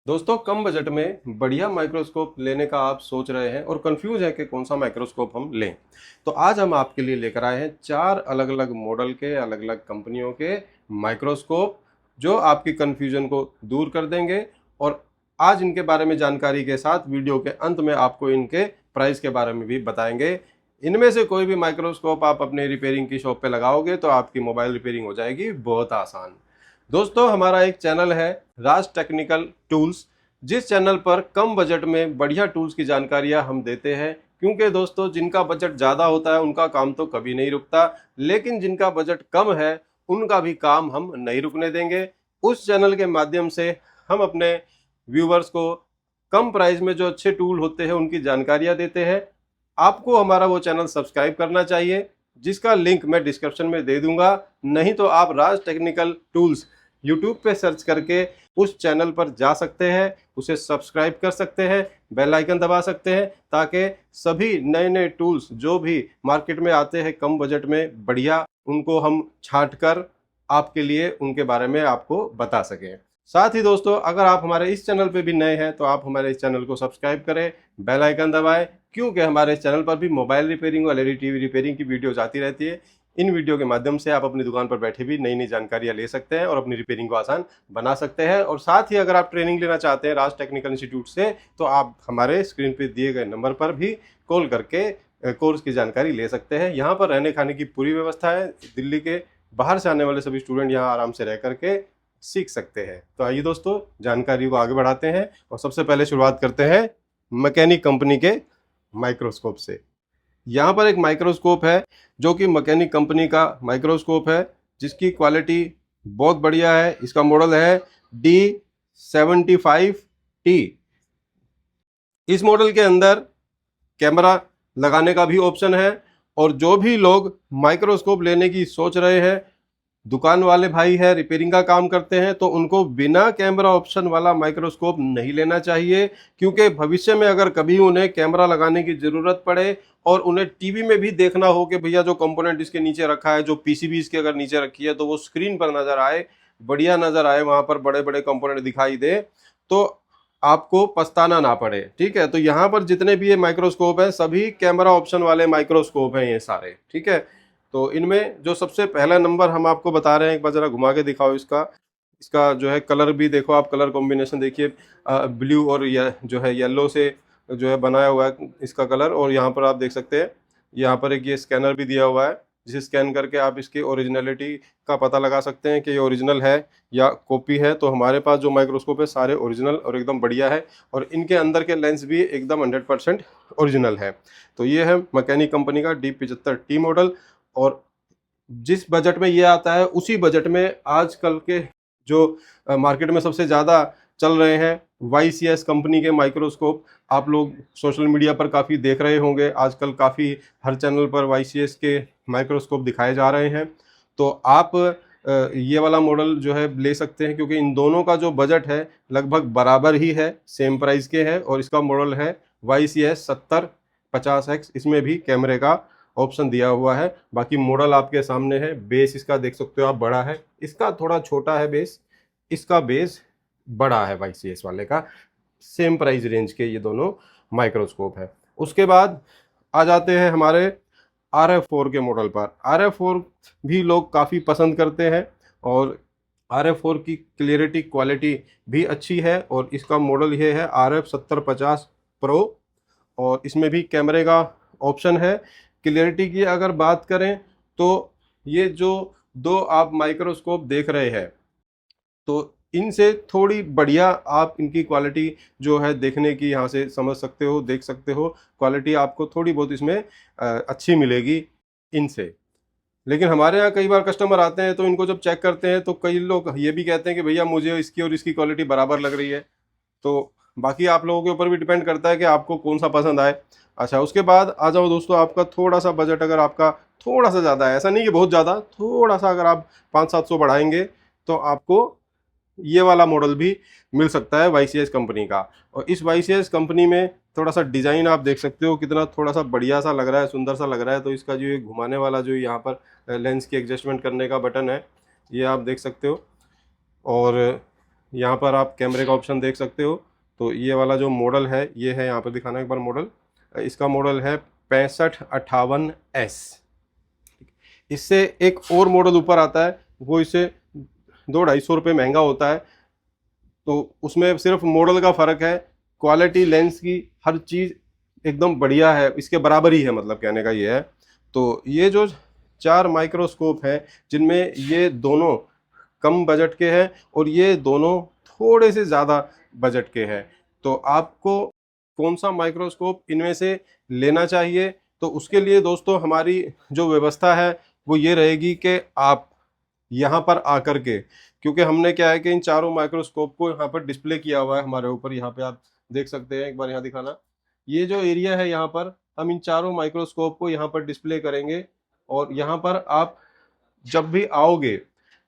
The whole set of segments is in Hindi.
दोस्तों, कम बजट में बढ़िया माइक्रोस्कोप लेने का आप सोच रहे हैं और कंफ्यूज है कि कौन सा माइक्रोस्कोप हम लें। तो आज हम आपके लिए लेकर आए हैं 4 अलग अलग मॉडल के, अलग अलग कंपनियों के माइक्रोस्कोप जो आपकी कंफ्यूजन को दूर कर देंगे। और आज इनके बारे में जानकारी के साथ वीडियो के अंत में आपको इनके प्राइस के बारे में भी बताएंगे। इनमें से कोई भी माइक्रोस्कोप आप अपने रिपेयरिंग की शॉप पे लगाओगे तो आपकी मोबाइल रिपेयरिंग हो जाएगी बहुत आसान। दोस्तों, हमारा एक चैनल है राज टेक्निकल टूल्स, जिस चैनल पर कम बजट में बढ़िया टूल्स की जानकारियां हम देते हैं। क्योंकि दोस्तों, जिनका बजट ज़्यादा होता है उनका काम तो कभी नहीं रुकता, लेकिन जिनका बजट कम है उनका भी काम हम नहीं रुकने देंगे। उस चैनल के माध्यम से हम अपने व्यूवर्स को कम प्राइस में जो अच्छे टूल होते हैं उनकी जानकारियां देते हैं। आपको हमारा वो चैनल सब्सक्राइब करना चाहिए, जिसका लिंक मैं डिस्क्रिप्शन में दे दूंगा। नहीं तो आप राज टेक्निकल टूल्स यूट्यूब पे सर्च करके उस चैनल पर जा सकते हैं, उसे सब्सक्राइब कर सकते हैं, बेल आइकन दबा सकते हैं, ताकि सभी नए नए टूल्स जो भी मार्केट में आते हैं कम बजट में बढ़िया, उनको हम छांट कर आपके लिए उनके बारे में आपको बता सकें। साथ ही दोस्तों, अगर आप हमारे इस चैनल पे भी नए हैं तो आप हमारे इस चैनल को सब्सक्राइब करें, बेल आइकन दबाएं, क्योंकि हमारे इस चैनल पर भी मोबाइल रिपेयरिंग और एलईडी टीवी रिपेयरिंग की वीडियोज आती रहती है। इन वीडियो के माध्यम से आप अपनी दुकान पर बैठे भी नई नई जानकारियां ले सकते हैं और अपनी रिपेयरिंग को आसान बना सकते हैं। और साथ ही अगर आप ट्रेनिंग लेना चाहते हैं राज टेक्निकल इंस्टीट्यूट से, तो आप हमारे स्क्रीन पर दिए गए नंबर पर भी कॉल करके कोर्स की जानकारी ले सकते हैं। यहाँ पर रहने खाने की पूरी व्यवस्था है। दिल्ली के बाहर से आने वाले सभी स्टूडेंट यहाँ आराम से रह करके सीख सकते हैं। तो आइए दोस्तों, जानकारी को आगे बढ़ाते हैं और सबसे पहले शुरुआत करते हैं मैकेनिक कंपनी के माइक्रोस्कोप से। यहाँ पर एक माइक्रोस्कोप है जो कि मैकेनिक कंपनी का माइक्रोस्कोप है, जिसकी क्वालिटी बहुत बढ़िया है। इसका मॉडल है D75T। इस मॉडल के अंदर कैमरा लगाने का भी ऑप्शन है। और जो भी लोग माइक्रोस्कोप लेने की सोच रहे हैं, दुकान वाले भाई है, रिपेयरिंग का काम करते हैं, तो उनको बिना कैमरा ऑप्शन वाला माइक्रोस्कोप नहीं लेना चाहिए। क्योंकि भविष्य में अगर कभी उन्हें कैमरा लगाने की ज़रूरत पड़े और उन्हें टीवी में भी देखना हो कि भैया जो कंपोनेंट इसके नीचे रखा है, जो पीसीबी इसके अगर नीचे रखी है, तो वो स्क्रीन पर नज़र आए, बढ़िया नज़र आए, वहाँ पर बड़े बड़े कंपोनेंट दिखाई दे, तो आपको पछताना ना पड़े। ठीक है, तो यहाँ पर जितने भी ये माइक्रोस्कोप हैं सभी कैमरा ऑप्शन वाले माइक्रोस्कोप हैं ये सारे। ठीक है, तो इनमें जो सबसे पहला नंबर हम आपको बता रहे हैं, एक बार जरा घुमा के दिखाओ इसका। इसका जो है कलर भी देखो आप, कलर कॉम्बिनेशन देखिए, ब्लू और जो है येलो से जो है बनाया हुआ है इसका कलर। और यहाँ पर आप देख सकते हैं, यहाँ पर एक ये स्कैनर भी दिया हुआ है, जिसे स्कैन करके आप इसकी ओरिजिनलिटी का पता लगा सकते हैं कि ये ओरिजिनल है या कॉपी है। तो हमारे पास जो माइक्रोस्कोप है सारे ओरिजिनल और एकदम बढ़िया है, और इनके अंदर के लेंस भी एकदम 100% ओरिजिनल है। तो ये है मैकेनिक कंपनी का D75T मॉडल। और जिस बजट में ये आता है उसी बजट में आजकल के जो मार्केट में सबसे ज़्यादा चल रहे हैं YCS कंपनी के माइक्रोस्कोप, आप लोग सोशल मीडिया पर काफ़ी देख रहे होंगे। आजकल काफ़ी हर चैनल पर YCS के माइक्रोस्कोप दिखाए जा रहे हैं। तो आप ये वाला मॉडल जो है ले सकते हैं, क्योंकि इन दोनों का जो बजट है लगभग बराबर ही है, सेम प्राइस के है। और इसका मॉडल है YCS 7050X। इसमें भी कैमरे का ऑप्शन दिया हुआ है। बाकी मॉडल आपके सामने है। बेस इसका देख सकते हो आप, बड़ा है, इसका थोड़ा छोटा है बेस, इसका बेस बड़ा है YCS वाले का। सेम प्राइस रेंज के ये दोनों माइक्रोस्कोप है। उसके बाद आ जाते हैं हमारे RF4 के मॉडल पर। RF4 भी लोग काफ़ी पसंद करते हैं और RF4 की क्लियरिटी क्वालिटी भी अच्छी है। और इसका मॉडल ये है RF 7050 Pro, और इसमें भी कैमरे का ऑप्शन है। क्लियरिटी की अगर बात करें तो ये जो दो आप माइक्रोस्कोप देख रहे हैं, तो इनसे थोड़ी बढ़िया आप इनकी क्वालिटी जो है देखने की यहाँ से समझ सकते हो, देख सकते हो। क्वालिटी आपको थोड़ी बहुत इसमें अच्छी मिलेगी इनसे। लेकिन हमारे यहाँ कई बार कस्टमर आते हैं तो इनको जब चेक करते हैं तो कई लोग ये भी कहते हैं कि भैया मुझे इसकी और इसकी क्वालिटी बराबर लग रही है। तो बाकी आप लोगों के ऊपर भी डिपेंड करता है कि आपको कौन सा पसंद आए। अच्छा, उसके बाद आ जाओ दोस्तों, आपका थोड़ा सा बजट अगर आपका थोड़ा सा ज़्यादा है, ऐसा नहीं कि बहुत ज़्यादा, थोड़ा सा अगर आप 500-700 बढ़ाएंगे तो आपको ये वाला मॉडल भी मिल सकता है YCS कंपनी का। और इस YCS कंपनी में थोड़ा सा डिज़ाइन आप देख सकते हो कितना थोड़ा सा बढ़िया सा लग रहा है, सुंदर सा लग रहा है। तो इसका जो ये घुमाने वाला जो यहाँ पर लेंस की एडजस्टमेंट करने का बटन है, ये आप देख सकते हो। और यहाँ पर आप कैमरे का ऑप्शन देख सकते हो। तो ये वाला जो मॉडल है ये है, यहाँ पर दिखाना एक बार मॉडल। इसका मॉडल है 6558S। इससे एक और मॉडल ऊपर आता है, वो इससे 200-250 रुपये महंगा होता है। तो उसमें सिर्फ मॉडल का फ़र्क है, क्वालिटी लेंस की हर चीज़ एकदम बढ़िया है, इसके बराबर ही है, मतलब कहने का ये है। तो ये जो 4 माइक्रोस्कोप हैं, जिनमें ये दोनों कम बजट के हैं और ये दोनों थोड़े से ज़्यादा बजट के हैं, तो आपको कौन सा माइक्रोस्कोप इनमें से लेना चाहिए? तो उसके लिए दोस्तों हमारी जो व्यवस्था है वो ये रहेगी कि आप यहाँ पर आकर के, क्योंकि हमने क्या है कि इन चारों माइक्रोस्कोप को यहाँ पर डिस्प्ले किया हुआ है हमारे ऊपर, यहाँ पे आप देख सकते हैं, एक बार यहाँ दिखाना। ये जो एरिया है यहाँ पर हम इन चारों माइक्रोस्कोप को यहाँ पर डिस्प्ले करेंगे, और यहाँ पर आप जब भी आओगे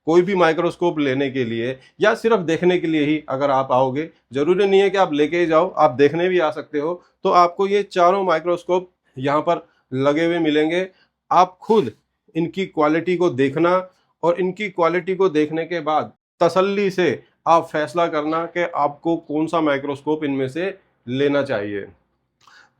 कोई भी माइक्रोस्कोप लेने के लिए या सिर्फ देखने के लिए ही अगर आप आओगे, जरूरी नहीं है कि आप लेके ही जाओ, आप देखने भी आ सकते हो, तो आपको ये चारों माइक्रोस्कोप यहाँ पर लगे हुए मिलेंगे। आप खुद इनकी क्वालिटी को देखना, और इनकी क्वालिटी को देखने के बाद तसल्ली से आप फैसला करना कि आपको कौन सा माइक्रोस्कोप इनमें से लेना चाहिए।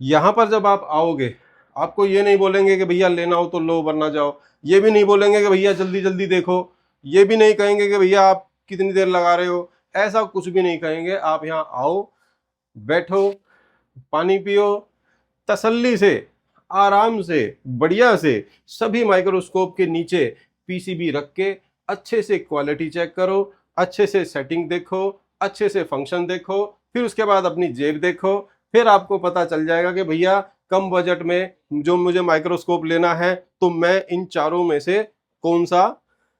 यहाँ पर जब आप आओगे, आपको ये नहीं बोलेंगे कि भैया लेना हो तो लो वरना जाओ, ये भी नहीं बोलेंगे कि भैया जल्दी जल्दी देखो, ये भी नहीं कहेंगे कि भैया आप कितनी देर लगा रहे हो, ऐसा कुछ भी नहीं कहेंगे। आप यहाँ आओ, बैठो, पानी पियो, तसल्ली से, आराम से, बढ़िया से सभी माइक्रोस्कोप के नीचे पीसीबी रख के अच्छे से क्वालिटी चेक करो, अच्छे से सेटिंग देखो, अच्छे से फंक्शन देखो, फिर उसके बाद अपनी जेब देखो। फिर आपको पता चल जाएगा कि भैया कम बजट में जो मुझे माइक्रोस्कोप लेना है, तो मैं इन चारों में से कौन सा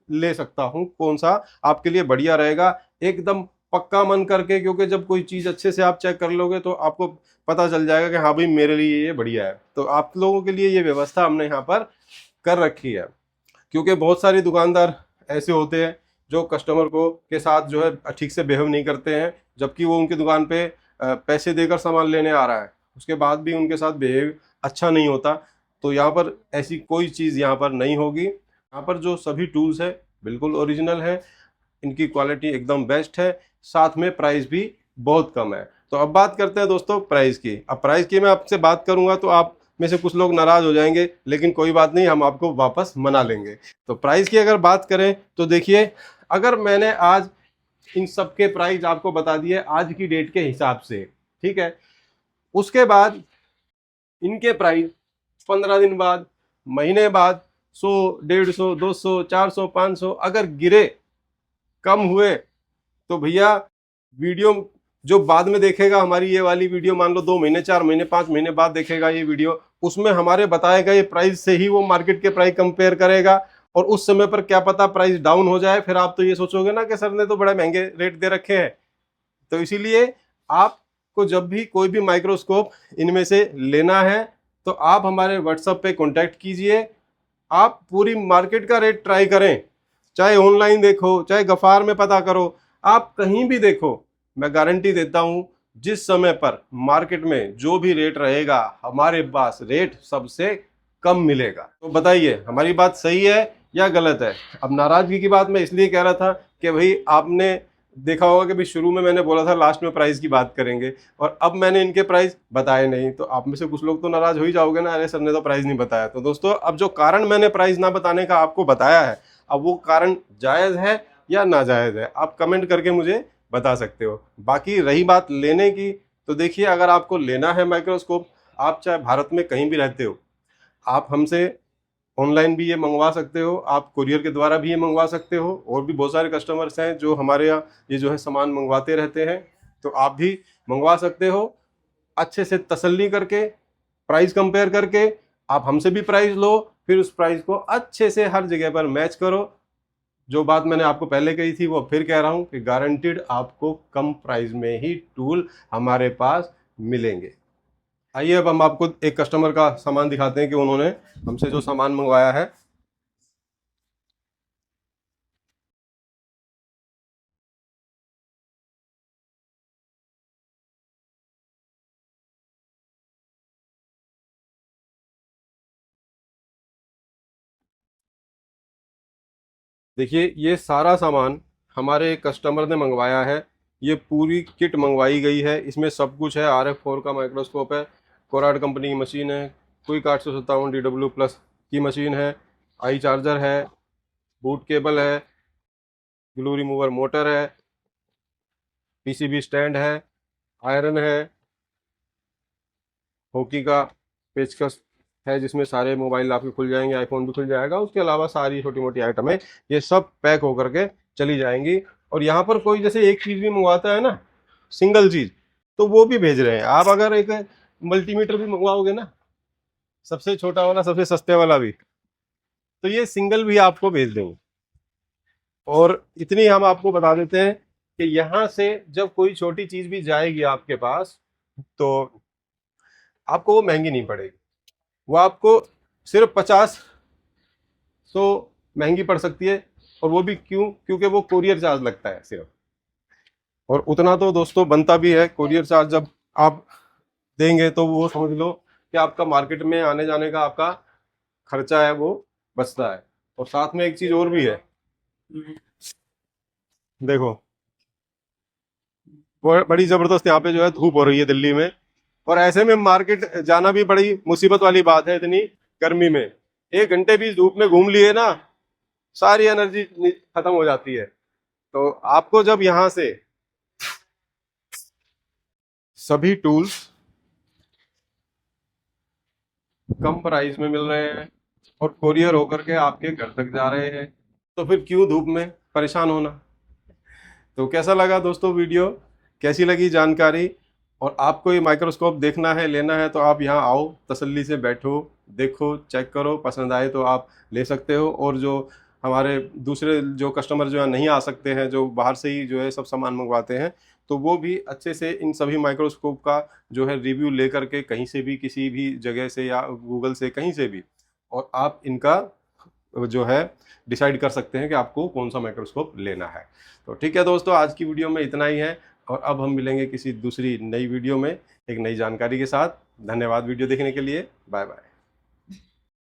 ले सकता हूं, कौन सा आपके लिए बढ़िया रहेगा। एकदम पक्का मन करके, क्योंकि जब कोई चीज़ अच्छे से आप चेक कर लोगे तो आपको पता चल जाएगा कि हाँ भाई मेरे लिए ये बढ़िया है। तो आप लोगों के लिए ये व्यवस्था हमने यहाँ पर कर रखी है, क्योंकि बहुत सारे दुकानदार ऐसे होते हैं जो कस्टमर को के साथ जो है ठीक से बिहेव नहीं करते हैं, जबकि वो उनकी दुकान पे पैसे देकर सामान लेने आ रहा है, उसके बाद भी उनके साथ बिहेव अच्छा नहीं होता। तो यहाँ पर ऐसी कोई चीज़ यहाँ पर नहीं होगी। यहाँ पर जो सभी टूल्स है बिल्कुल ओरिजिनल है, इनकी क्वालिटी एकदम बेस्ट है, साथ में प्राइस भी बहुत कम है। तो अब बात करते हैं दोस्तों प्राइस की। अब प्राइस की मैं आपसे बात करूंगा तो आप में से कुछ लोग नाराज हो जाएंगे, लेकिन कोई बात नहीं, हम आपको वापस मना लेंगे। तो प्राइस की अगर बात करें तो देखिए, अगर मैंने आज इन सब के प्राइस आपको बता दिए आज की डेट के हिसाब से, ठीक है, उसके बाद इनके प्राइस 15 दिन बाद, महीने बाद 100, 150, 200, 400, 500 अगर गिरे, कम हुए, तो भैया वीडियो जो बाद में देखेगा हमारी ये वाली वीडियो, मान लो 2 महीने, 4 महीने, 5 महीने बाद देखेगा ये वीडियो, उसमें हमारे बताए गए प्राइस से ही वो मार्केट के प्राइस कंपेयर करेगा, और उस समय पर क्या पता प्राइस डाउन हो जाए, फिर आप तो ये सोचोगे ना कि सर ने तो बड़े महंगे रेट दे रखे हैं। तो इसीलिए आपको जब भी कोई भी माइक्रोस्कोप इनमें से लेना है, तो आप हमारे व्हाट्सएप पे कॉन्टैक्ट कीजिए। आप पूरी मार्केट का रेट ट्राई करें, चाहे ऑनलाइन देखो, चाहे गफार में पता करो, आप कहीं भी देखो, मैं गारंटी देता हूं जिस समय पर मार्केट में जो भी रेट रहेगा, हमारे पास रेट सबसे कम मिलेगा। तो बताइए हमारी बात सही है या गलत है? अब नाराजगी की बात मैं इसलिए कह रहा था कि भाई आपने देखा होगा कि भाई शुरू में मैंने बोला था लास्ट में प्राइस की बात करेंगे, और अब मैंने इनके प्राइस बताए नहीं, तो आप में से कुछ लोग तो नाराज हो ही जाओगे ना, अरे सर ने तो प्राइस नहीं बताया। तो दोस्तों अब जो कारण मैंने प्राइस ना बताने का आपको बताया है, अब वो कारण जायज़ है या नाजायज़ है, आप कमेंट करके मुझे बता सकते हो। बाकी रही बात लेने की, तो देखिए अगर आपको लेना है माइक्रोस्कोप, आप चाहे भारत में कहीं भी रहते हो, आप हमसे ऑनलाइन भी ये मंगवा सकते हो, आप कुरियर के द्वारा भी ये मंगवा सकते हो, और भी बहुत सारे कस्टमर्स हैं जो हमारे यहाँ ये जो है सामान मंगवाते रहते हैं, तो आप भी मंगवा सकते हो। अच्छे से तसल्ली करके, प्राइस कंपेयर करके, आप हमसे भी प्राइस लो, फिर उस प्राइस को अच्छे से हर जगह पर मैच करो। जो बात मैंने आपको पहले कही थी वो फिर कह रहा हूँ कि गारंटीड आपको कम प्राइस में ही टूल हमारे पास मिलेंगे। आइए अब हम आपको एक कस्टमर का सामान दिखाते हैं कि उन्होंने हमसे जो सामान मंगवाया है। देखिए ये सारा सामान हमारे कस्टमर ने मंगवाया है ये पूरी किट मंगवाई गई है, इसमें सब कुछ है। RF4 का माइक्रोस्कोप है, कोराड कंपनी की मशीन है, क्विक 857 DW+ की मशीन है, आई चार्जर है, बूट केबल है, ग्लू रिमूवर मोटर है, PCB स्टैंड है, आयरन है, हॉकी का पेचकस है जिसमें सारे मोबाइल आपके खुल जाएंगे, आईफोन भी खुल जाएगा। उसके अलावा सारी छोटी मोटी आइटम है, ये सब पैक होकर के चली जाएंगी। और यहाँ पर कोई जैसे एक चीज़ भी मंगवाता है ना, सिंगल चीज़, तो वो भी भेज रहे हैं। आप अगर एक मल्टीमीटर भी मंगवाओगे ना, सबसे छोटा वाला, सबसे सस्ते वाला भी, तो ये सिंगल भी आपको भेज देंगे। और इतनी हम आपको बता देते हैं कि यहाँ से जब कोई छोटी चीज़ भी जाएगी आपके पास, तो आपको वो महंगी नहीं पड़ेगी। वो आपको सिर्फ 50 महंगी पड़ सकती है, और वो भी क्यों? क्योंकि वो कोरियर चार्ज लगता है सिर्फ। और उतना तो दोस्तों बनता भी है, कोरियर चार्ज जब आप देंगे तो वो समझ लो कि आपका मार्केट में आने जाने का आपका खर्चा है वो बचता है। और साथ में एक चीज और भी है, देखो बड़ी जबरदस्त यहाँ पे जो है धूप हो रही है दिल्ली में, और ऐसे में मार्केट जाना भी बड़ी मुसीबत वाली बात है। इतनी गर्मी में 1 घंटे भी धूप में घूम लिए ना, सारी एनर्जी खत्म हो जाती है। तो आपको जब यहाँ से सभी टूल्स कम प्राइस में मिल रहे हैं और कोरियर होकर के आपके घर तक जा रहे हैं, तो फिर क्यों धूप में परेशान होना। तो कैसा लगा दोस्तों वीडियो, कैसी लगी जानकारी? और आपको ये माइक्रोस्कोप देखना है, लेना है, तो आप यहाँ आओ, तसल्ली से बैठो, देखो, चेक करो, पसंद आए तो आप ले सकते हो। और जो हमारे दूसरे जो कस्टमर जो है नहीं आ सकते हैं, जो बाहर से ही जो है सब सामान मंगवाते हैं, तो वो भी अच्छे से इन सभी माइक्रोस्कोप का जो है रिव्यू ले करके कहीं से भी, किसी भी जगह से या गूगल से, कहीं से भी, और आप इनका जो है डिसाइड कर सकते हैं कि आपको कौन सा माइक्रोस्कोप लेना है। तो ठीक है दोस्तों, आज की वीडियो में इतना ही है, और अब हम मिलेंगे किसी दूसरी नई वीडियो में एक नई जानकारी के साथ। धन्यवाद वीडियो देखने के लिए, बाय बाय।